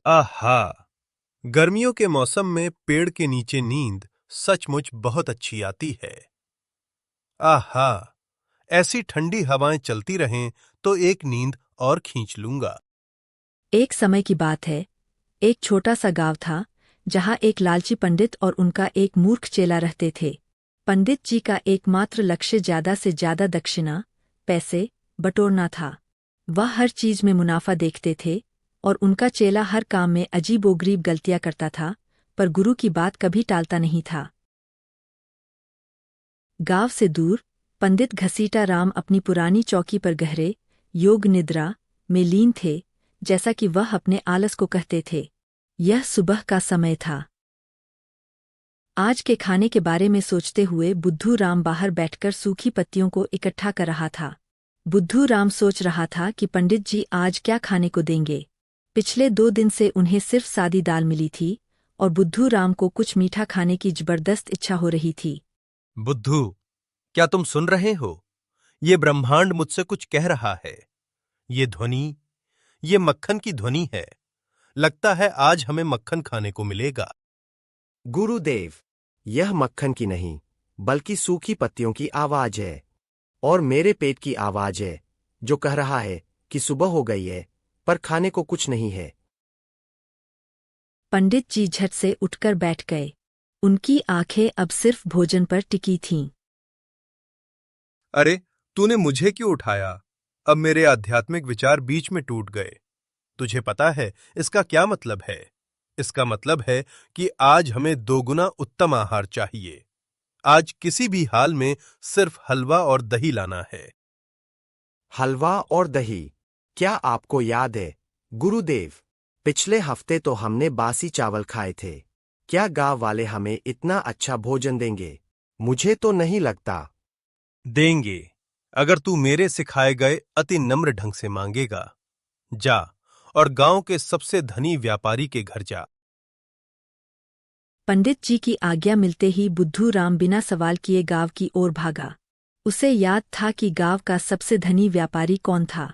आहा! गर्मियों के मौसम में पेड़ के नीचे नींद सचमुच बहुत अच्छी आती है। आहा! ऐसी ठंडी हवाएं चलती रहें तो एक नींद और खींच लूंगा। एक समय की बात है, एक छोटा सा गांव था, जहां एक लालची पंडित और उनका एक मूर्ख चेला रहते थे। पंडित जी का एकमात्र लक्ष्य ज्यादा से ज्यादा दक्षिणा, पैसे, बटोरना था। वह हर चीज में मुनाफा देखते थे, और उनका चेला हर काम में अजीबोगरीब गलतियां करता था, पर गुरु की बात कभी टालता नहीं था। गांव से दूर, पंडित घसीटा राम अपनी पुरानी चौकी पर गहरे योग निद्रा में लीन थे, जैसा कि वह अपने आलस को कहते थे। यह सुबह का समय था। आज के खाने के बारे में सोचते हुए बुद्धू राम बाहर बैठकर सूखी पत्तियों को इकट्ठा कर रहा था। बुद्धू राम सोच रहा था कि पंडित जी आज क्या खाने को देंगे। पिछले 2 दिन से उन्हें सिर्फ सादी दाल मिली थी, और बुद्धू राम को कुछ मीठा खाने की जबरदस्त इच्छा हो रही थी। बुद्धू, क्या तुम सुन रहे हो? ये ब्रह्मांड मुझसे कुछ कह रहा है। ये ध्वनि, ये मक्खन की ध्वनि है। लगता है आज हमें मक्खन खाने को मिलेगा। गुरुदेव, यह मक्खन की नहीं, बल्कि सूखी पत्तियों की आवाज है, और मेरे पेट की आवाज है, जो कह रहा है कि सुबह हो गई है, पर खाने को कुछ नहीं है। पंडित जी झट से उठकर बैठ गए। उनकी आंखें अब सिर्फ भोजन पर टिकी थीं। अरे, तूने मुझे क्यों उठाया? अब मेरे आध्यात्मिक विचार बीच में टूट गए। तुझे पता है इसका क्या मतलब है? इसका मतलब है कि आज हमें दोगुना उत्तम आहार चाहिए। आज किसी भी हाल में सिर्फ हलवा और दही लाना है। हलवा और दही? क्या आपको याद है, गुरुदेव, पिछले हफ्ते तो हमने बासी चावल खाए थे। क्या गांव वाले हमें इतना अच्छा भोजन देंगे? मुझे तो नहीं लगता। देंगे, अगर तू मेरे सिखाए गए अति नम्र ढंग से मांगेगा। जा और गांव के सबसे धनी व्यापारी के घर जा। पंडित जी की आज्ञा मिलते ही बुद्धू राम बिना सवाल किए गांव की ओर भागा। उसे याद था कि गांव का सबसे धनी व्यापारी कौन था।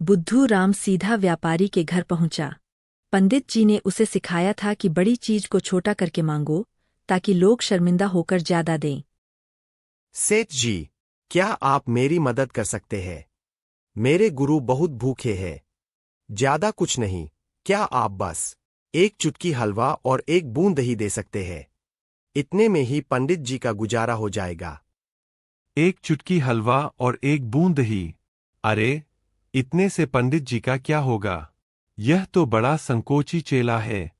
बुद्धू राम सीधा व्यापारी के घर पहुंचा। पंडित जी ने उसे सिखाया था कि बड़ी चीज को छोटा करके मांगो, ताकि लोग शर्मिंदा होकर ज्यादा दें। सेठ जी, क्या आप मेरी मदद कर सकते हैं? मेरे गुरु बहुत भूखे हैं। ज्यादा कुछ नहीं, क्या आप बस एक चुटकी हलवा और एक बूंद दही दे सकते हैं? इतने में ही पंडित जी का गुजारा हो जाएगा। एक चुटकी हलवा और एक बूंद दही? अरे, इतने से पंडित जी का क्या होगा? यह तो बड़ा संकोची चेला है।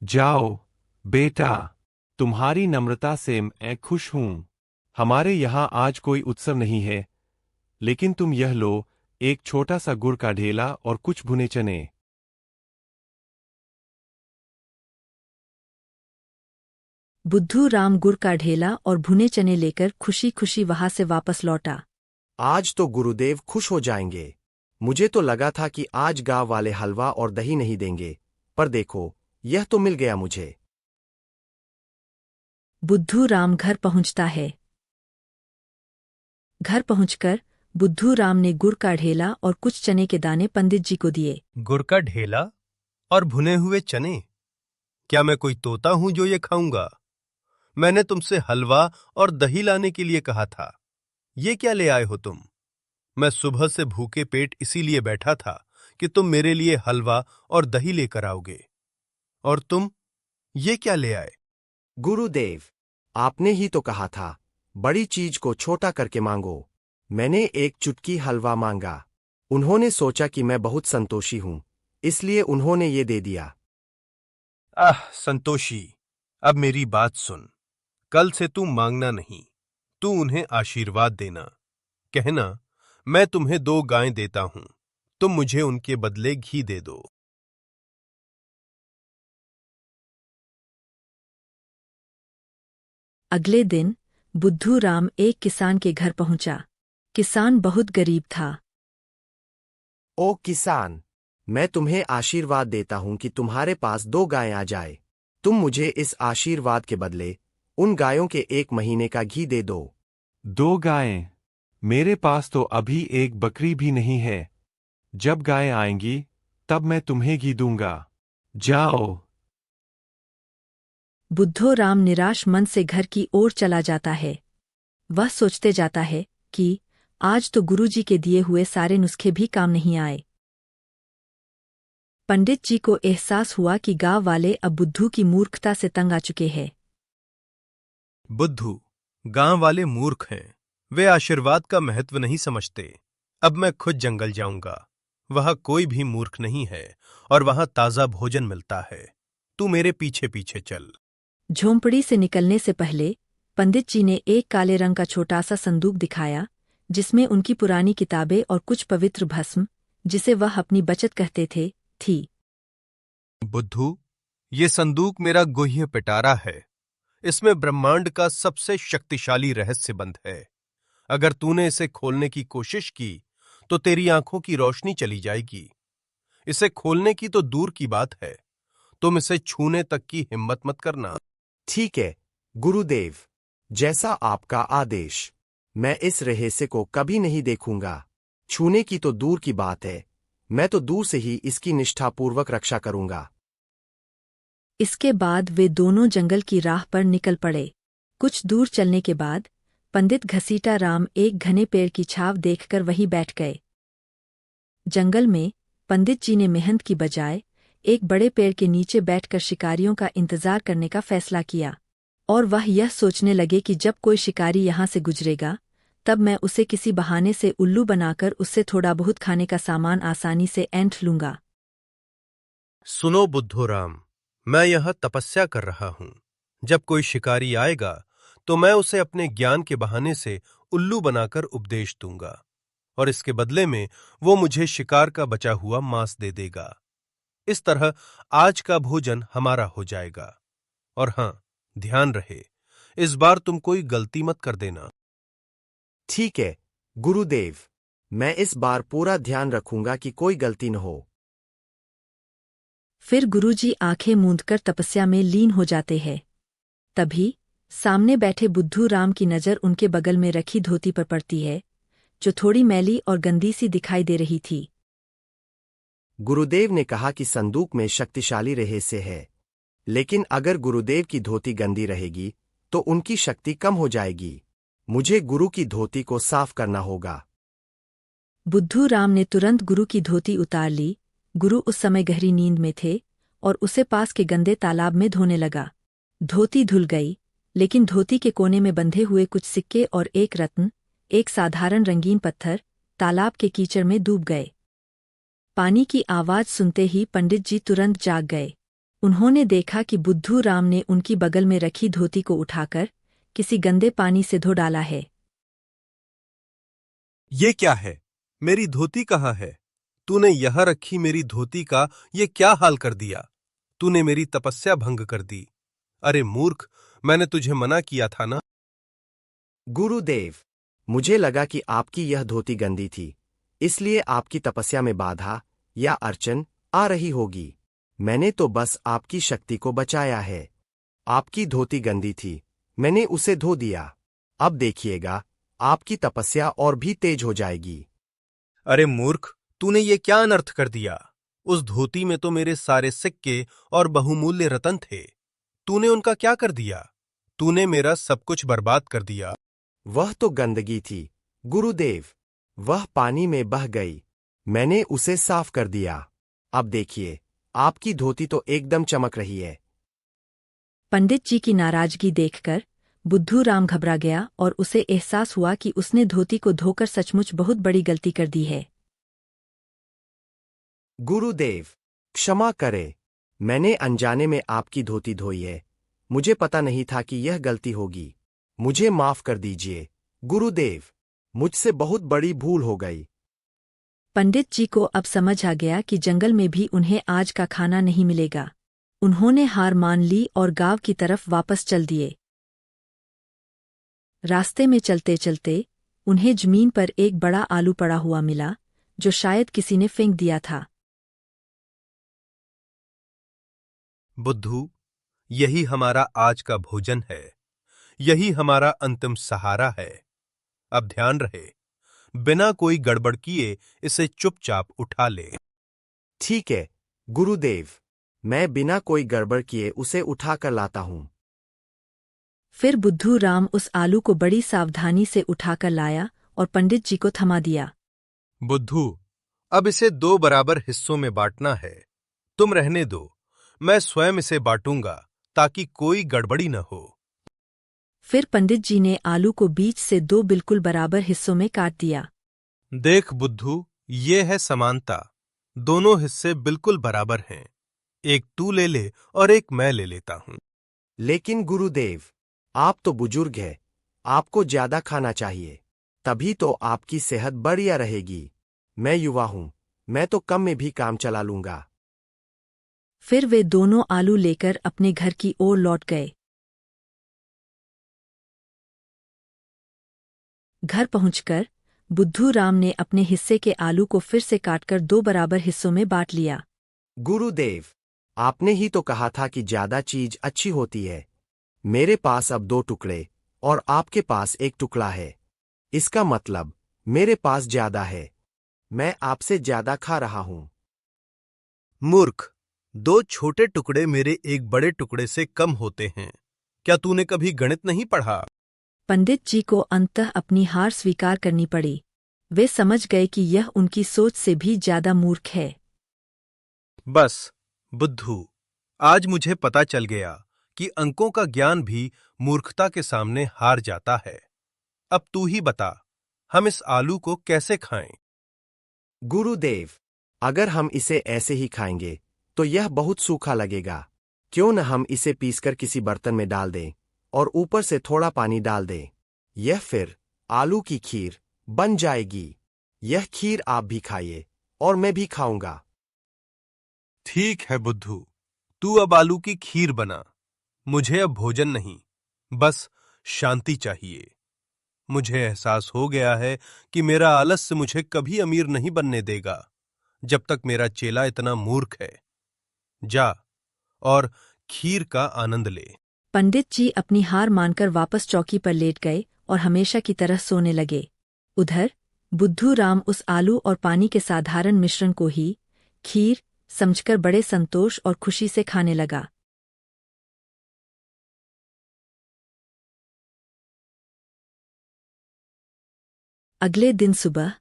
जाओ बेटा, तुम्हारी नम्रता से मैं खुश हूं। हमारे यहाँ आज कोई उत्सव नहीं है, लेकिन तुम यह लो, एक छोटा सा गुड़ का ढेला और कुछ भुने चने। बुद्धू राम गुड़ का ढेला और भुने चने लेकर खुशी खुशी वहां से वापस लौटा। आज तो गुरुदेव खुश हो जाएंगे। मुझे तो लगा था कि आज गांव वाले हलवा और दही नहीं देंगे, पर देखो, यह तो मिल गया मुझे। बुद्धू राम घर पहुंचता है। घर पहुंचकर बुद्धू राम ने गुड़ का ढेला और कुछ चने के दाने पंडित जी को दिए। गुड़ का ढेला और भुने हुए चने? क्या मैं कोई तोता हूं जो ये खाऊंगा? मैंने तुमसे हलवा और दही लाने के लिए कहा था। ये क्या ले आए हो तुम? मैं सुबह से भूखे पेट इसीलिए बैठा था कि तुम मेरे लिए हलवा और दही लेकर आओगे, और तुम ये क्या ले आए? गुरुदेव, आपने ही तो कहा था, बड़ी चीज को छोटा करके मांगो। मैंने एक चुटकी हलवा मांगा। उन्होंने सोचा कि मैं बहुत संतोषी हूं, इसलिए उन्होंने ये दे दिया। संतोषी, अब मेरी बात सुन। कल से तू मांगना नहीं, तू उन्हें आशीर्वाद देना। कहना, मैं तुम्हें 2 गायें देता हूं, तुम मुझे उनके बदले घी दे दो। अगले दिन बुद्धू राम एक किसान के घर पहुंचा। किसान बहुत गरीब था। ओ किसान, मैं तुम्हें आशीर्वाद देता हूं कि तुम्हारे पास 2 गायें आ जाए। तुम मुझे इस आशीर्वाद के बदले उन गायों के 1 महीने का घी दे दो। 2 गायें? मेरे पास तो अभी एक बकरी भी नहीं है। जब गायें आएंगी, तब मैं तुम्हें घी दूंगा। जाओ। बुद्धो राम निराश मन से घर की ओर चला जाता है। वह सोचते जाता है कि आज तो गुरुजी के दिए हुए सारे नुस्खे भी काम नहीं आए। पंडित जी को एहसास हुआ कि गांव वाले अब बुद्धू की मूर्खता से तंग आ चुके हैं। बुद्धू, गांव वाले मूर्ख हैं। वे आशीर्वाद का महत्व नहीं समझते। अब मैं खुद जंगल जाऊंगा। वहां कोई भी मूर्ख नहीं है और वहां ताजा भोजन मिलता है। तू मेरे पीछे पीछे चल। झोंपड़ी से निकलने से पहले पंडित जी ने एक काले रंग का छोटा सा संदूक दिखाया, जिसमें उनकी पुरानी किताबें और कुछ पवित्र भस्म, जिसे वह अपनी बचत कहते थे, थी। बुद्धू, ये संदूक मेरा गुह्य पिटारा है। इसमें ब्रह्मांड का सबसे शक्तिशाली रहस्य बंद है। अगर तूने इसे खोलने की कोशिश की तो तेरी आंखों की रोशनी चली जाएगी। इसे खोलने की तो दूर की बात है, तुम इसे छूने तक की हिम्मत मत करना। ठीक है गुरुदेव, जैसा आपका आदेश। मैं इस रहस्य को कभी नहीं देखूंगा। छूने की तो दूर की बात है, मैं तो दूर से ही इसकी निष्ठापूर्वक रक्षा करूंगा। इसके बाद वे दोनों जंगल की राह पर निकल पड़े। कुछ दूर चलने के बाद पंडित घसीटा राम एक घने पेड़ की छाव देखकर वहीं बैठ गए। जंगल में पंडित जी ने मेहनत की बजाय एक बड़े पेड़ के नीचे बैठकर शिकारियों का इंतजार करने का फैसला किया, और वह यह सोचने लगे कि जब कोई शिकारी यहाँ से गुजरेगा तब मैं उसे किसी बहाने से उल्लू बनाकर उससे थोड़ा बहुत खाने का सामान आसानी से ऐंठ लूंगा। सुनो बुद्धूराम, मैं यह तपस्या कर रहा हूं। जब कोई शिकारी आएगा तो मैं उसे अपने ज्ञान के बहाने से उल्लू बनाकर उपदेश दूंगा, और इसके बदले में वो मुझे शिकार का बचा हुआ मांस दे देगा। इस तरह आज का भोजन हमारा हो जाएगा। और हां, ध्यान रहे, इस बार तुम कोई गलती मत कर देना। ठीक है गुरुदेव, मैं इस बार पूरा ध्यान रखूंगा कि कोई गलती न हो। फिर गुरुजी आंखें मूंदकर तपस्या में लीन हो जाते हैं। तभी सामने बैठे बुद्धू राम की नज़र उनके बगल में रखी धोती पर पड़ती है, जो थोड़ी मैली और गंदी सी दिखाई दे रही थी। गुरुदेव ने कहा कि संदूक में शक्तिशाली रहस्य है, लेकिन अगर गुरुदेव की धोती गंदी रहेगी तो उनकी शक्ति कम हो जाएगी। मुझे गुरु की धोती को साफ करना होगा। बुद्धू राम ने तुरंत गुरु की धोती उतार ली। गुरु उस समय गहरी नींद में थे और उसे पास के गंदे तालाब में धोने लगा। धोती धुल गई, लेकिन धोती के कोने में बंधे हुए कुछ सिक्के और एक रत्न, एक साधारण रंगीन पत्थर, तालाब के कीचड़ में डूब गए। पानी की आवाज सुनते ही पंडित जी तुरंत जाग गए। उन्होंने देखा कि बुद्धू राम ने उनकी बगल में रखी धोती को उठाकर किसी गंदे पानी से धो डाला है। ये क्या है? मेरी धोती कहाँ है? तूने यहां रखी मेरी धोती का ये क्या हाल कर दिया? तूने मेरी तपस्या भंग कर दी। अरे मूर्ख, मैंने तुझे मना किया था ना। गुरुदेव, मुझे लगा कि आपकी यह धोती गंदी थी, इसलिए आपकी तपस्या में बाधा या अड़चन आ रही होगी। मैंने तो बस आपकी शक्ति को बचाया है। आपकी धोती गंदी थी, मैंने उसे धो दिया। अब देखिएगा, आपकी तपस्या और भी तेज हो जाएगी। अरे मूर्ख, तूने ये क्या अनर्थ कर दिया? उस धोती में तो मेरे सारे सिक्के और बहुमूल्य रत्न थे। तूने उनका क्या कर दिया? तूने मेरा सब कुछ बर्बाद कर दिया। वह तो गंदगी थी गुरुदेव, वह पानी में बह गई। मैंने उसे साफ कर दिया। अब देखिए, आपकी धोती तो एकदम चमक रही है। पंडित जी की नाराजगी देखकर बुद्धू राम घबरा गया और उसे एहसास हुआ कि उसने धोती को धोकर सचमुच बहुत बड़ी गलती कर दी है। गुरुदेव, क्षमा करें, मैंने अनजाने में आपकी धोती धोई है। मुझे पता नहीं था कि यह गलती होगी। मुझे माफ कर दीजिए गुरुदेव, मुझसे बहुत बड़ी भूल हो गई। पंडित जी को अब समझ आ गया कि जंगल में भी उन्हें आज का खाना नहीं मिलेगा। उन्होंने हार मान ली और गांव की तरफ वापस चल दिए। रास्ते में चलते चलते उन्हें जमीन पर एक बड़ा आलू पड़ा हुआ मिला, जो शायद किसी ने फेंक दिया था। बुद्धू, यही हमारा आज का भोजन है। यही हमारा अंतिम सहारा है। अब ध्यान रहे, बिना कोई गड़बड़ किए इसे चुपचाप उठा ले। ठीक है गुरुदेव, मैं बिना कोई गड़बड़ किए उसे उठा कर लाता हूँ। फिर बुद्धू राम उस आलू को बड़ी सावधानी से उठाकर लाया और पंडित जी को थमा दिया। बुद्धू, अब इसे 2 बराबर हिस्सों में बांटना है। तुम रहने दो, मैं स्वयं इसे बांटूंगा ताकि कोई गड़बड़ी न हो। फिर पंडित जी ने आलू को बीच से 2 बिल्कुल बराबर हिस्सों में काट दिया। देख बुद्धू, ये है समानता। दोनों हिस्से बिल्कुल बराबर हैं। एक तू ले ले और एक मैं ले लेता हूं। लेकिन गुरुदेव, आप तो बुजुर्ग हैं, आपको ज्यादा खाना चाहिए, तभी तो आपकी सेहत बढ़िया रहेगी। मैं युवा हूँ, मैं तो कम में भी काम चला लूंगा। फिर वे दोनों आलू लेकर अपने घर की ओर लौट गए। घर पहुंचकर बुद्धू राम ने अपने हिस्से के आलू को फिर से काटकर 2 बराबर हिस्सों में बांट लिया। गुरुदेव, आपने ही तो कहा था कि ज्यादा चीज अच्छी होती है। मेरे पास अब 2 टुकड़े और आपके पास 1 टुकड़ा है। इसका मतलब मेरे पास ज्यादा है। मैं आपसे ज्यादा खा रहा हूं। मूर्ख, 2 छोटे टुकड़े मेरे एक बड़े टुकड़े से कम होते हैं। क्या तूने कभी गणित नहीं पढ़ा? पंडित जी को अंततः अपनी हार स्वीकार करनी पड़ी। वे समझ गए कि यह उनकी सोच से भी ज्यादा मूर्ख है। बस बुद्धू, आज मुझे पता चल गया कि अंकों का ज्ञान भी मूर्खता के सामने हार जाता है। अब तू ही बता, हम इस आलू को कैसे खाएं? गुरुदेव, अगर हम इसे ऐसे ही खाएंगे तो यह बहुत सूखा लगेगा। क्यों न हम इसे पीसकर किसी बर्तन में डाल दें और ऊपर से थोड़ा पानी डाल दें। यह फिर आलू की खीर बन जाएगी। यह खीर आप भी खाइए और मैं भी खाऊंगा। ठीक है बुद्धू, तू अब आलू की खीर बना। मुझे अब भोजन नहीं, बस शांति चाहिए। मुझे एहसास हो गया है कि मेरा आलस्य मुझे कभी अमीर नहीं बनने देगा, जब तक मेरा चेला इतना मूर्ख है। जा और खीर का आनंद ले। पंडित जी अपनी हार मानकर वापस चौकी पर लेट गए और हमेशा की तरह सोने लगे। उधर बुद्धू राम उस आलू और पानी के साधारण मिश्रण को ही खीर समझकर बड़े संतोष और खुशी से खाने लगा। अगले दिन सुबह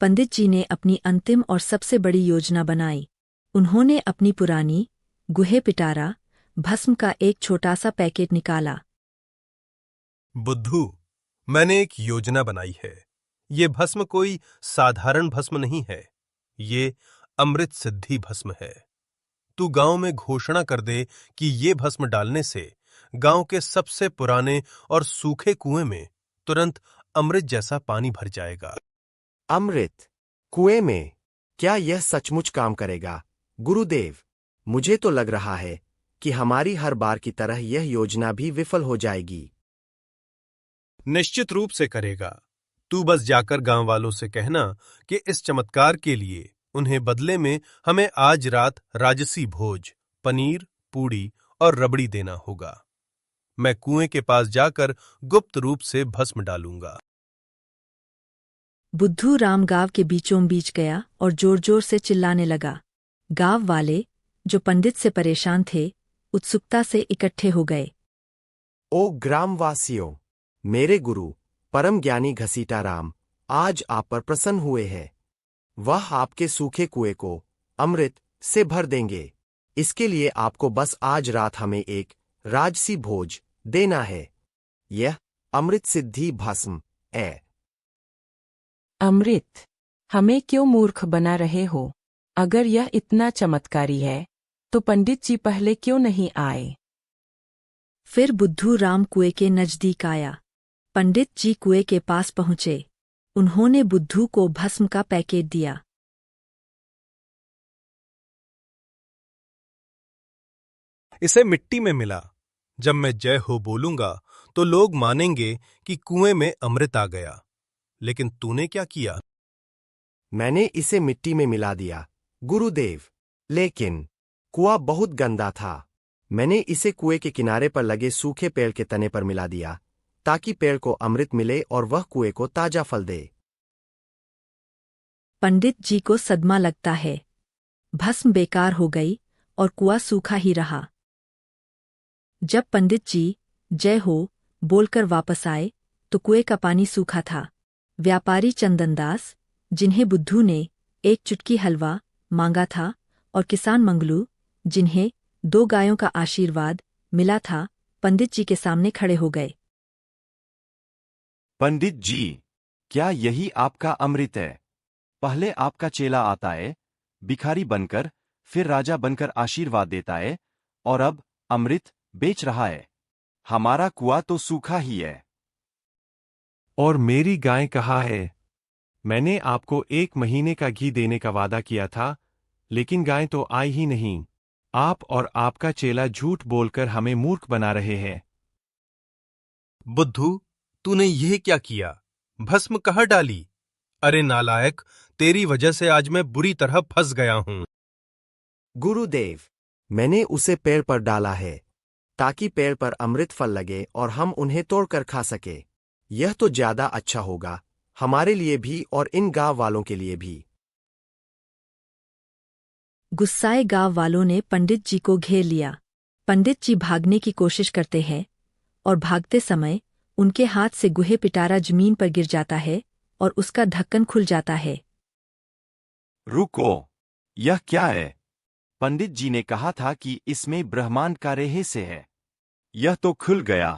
पंडित जी ने अपनी अंतिम और सबसे बड़ी योजना बनाई। उन्होंने अपनी पुरानी गुहे पिटारा भस्म का एक छोटा सा पैकेट निकाला। बुद्धू, मैंने एक योजना बनाई है। ये भस्म कोई साधारण भस्म नहीं है, ये अमृत सिद्धि भस्म है। तू गांव में घोषणा कर दे कि ये भस्म डालने से गांव के सबसे पुराने और सूखे कुएं में तुरंत अमृत जैसा पानी भर जाएगा। अमृत कुएं में? क्या यह सचमुच काम करेगा? गुरुदेव, मुझे तो लग रहा है कि हमारी हर बार की तरह यह योजना भी विफल हो जाएगी। निश्चित रूप से करेगा। तू बस जाकर गांव वालों से कहना कि इस चमत्कार के लिए उन्हें बदले में हमें आज रात राजसी भोज, पनीर, पूड़ी और रबड़ी देना होगा। मैं कुएं के पास जाकर गुप्त रूप से भस्म डालूंगा। बुद्धू राम गांव के बीचों बीच गया और जोर जोर से चिल्लाने लगा। गांव वाले, जो पंडित से परेशान थे, उत्सुकता से इकट्ठे हो गए। ओ ग्रामवासियों, मेरे गुरु परम ज्ञानी घसीटा राम आज आप पर प्रसन्न हुए हैं। वह आपके सूखे कुएं को अमृत से भर देंगे। इसके लिए आपको बस आज रात हमें एक राजसी भोज देना है। यह अमृत सिद्धि भस्म है। अमृत? हमें क्यों मूर्ख बना रहे हो? अगर यह इतना चमत्कारी है तो पंडित जी पहले क्यों नहीं आए? फिर बुद्धू राम कुएं के नजदीक आया। पंडित जी कुएं के पास पहुंचे। उन्होंने बुद्धू को भस्म का पैकेट दिया। इसे मिट्टी में मिला। जब मैं जय हो बोलूंगा तो लोग मानेंगे कि कुएं में अमृत आ गया। लेकिन तूने क्या किया? मैंने इसे मिट्टी में मिला दिया गुरुदेव, लेकिन कुआं बहुत गंदा था। मैंने इसे कुएं के किनारे पर लगे सूखे पेड़ के तने पर मिला दिया ताकि पेड़ को अमृत मिले और वह कुएं को ताजा फल दे। पंडित जी को सदमा लगता है। भस्म बेकार हो गई और कुआं सूखा ही रहा। जब पंडित जी जय हो बोलकर वापस आए तो कुएं का पानी सूखा था। व्यापारी चंदनदास, जिन्हें बुद्धू ने एक चुटकी हलवा मांगा था, और किसान मंगलू, जिन्हें 2 गायों का आशीर्वाद मिला था, पंडित जी के सामने खड़े हो गए। पंडित जी, क्या यही आपका अमृत है? पहले आपका चेला आता है, भिखारी बनकर, फिर राजा बनकर आशीर्वाद देता है, और अब अमृत बेच रहा है। हमारा कुआं तो सूखा ही है। और मेरी गाय कहाँ है? मैंने आपको 1 महीने का घी देने का वादा किया था, लेकिन गाय तो आई ही नहीं। आप और आपका चेला झूठ बोलकर हमें मूर्ख बना रहे हैं। बुद्धू, तूने यह क्या किया? भस्म कहाँ डाली? अरे नालायक, तेरी वजह से आज मैं बुरी तरह फंस गया हूं। गुरुदेव, मैंने उसे पेड़ पर डाला है ताकि पेड़ पर अमृत फल लगे और हम उन्हें तोड़कर खा सके। यह तो ज्यादा अच्छा होगा, हमारे लिए भी और इन गांव वालों के लिए भी। गुस्साए गांव वालों ने पंडित जी को घेर लिया। पंडित जी भागने की कोशिश करते हैं और भागते समय उनके हाथ से गुहे पिटारा जमीन पर गिर जाता है और उसका ढक्कन खुल जाता है। रुको, यह क्या है? पंडित जी ने कहा था कि इसमें ब्रह्मांड का रहस्य है। यह तो खुल गया।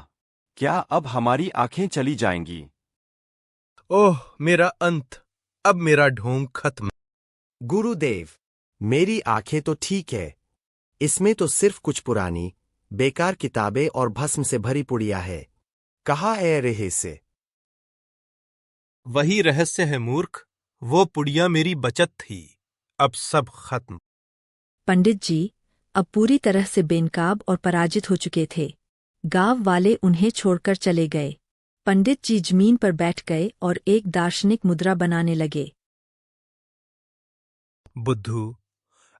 क्या अब हमारी आंखें चली जाएंगी? ओह मेरा अंत, अब मेरा ढोंग खत्म। गुरुदेव, मेरी आंखें तो ठीक है। इसमें तो सिर्फ कुछ पुरानी बेकार किताबें और भस्म से भरी पुड़िया है। कहाँ है रहस्य? वही रहस्य है मूर्ख, वो पुड़िया मेरी बचत थी। अब सब खत्म। पंडित जी अब पूरी तरह से बेनकाब और पराजित हो चुके थे। गांव वाले उन्हें छोड़कर चले गए। पंडित जी जमीन पर बैठ गए और एक दार्शनिक मुद्रा बनाने लगे। बुद्धू,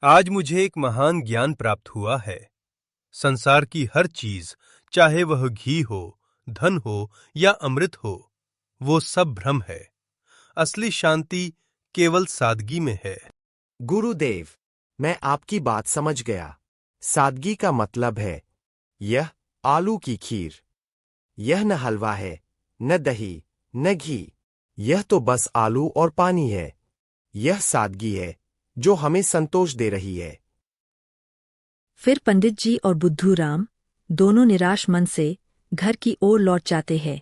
आज मुझे एक महान ज्ञान प्राप्त हुआ है। संसार की हर चीज, चाहे वह घी हो, धन हो या अमृत हो, वो सब भ्रम है। असली शांति केवल सादगी में है। गुरुदेव, मैं आपकी बात समझ गया। सादगी का मतलब है यह आलू की खीर। यह न हलवा है, न दही, न घी। यह तो बस आलू और पानी है। यह सादगी है जो हमें संतोष दे रही है। फिर पंडित जी और बुद्धू राम दोनों निराश मन से घर की ओर लौट जाते हैं।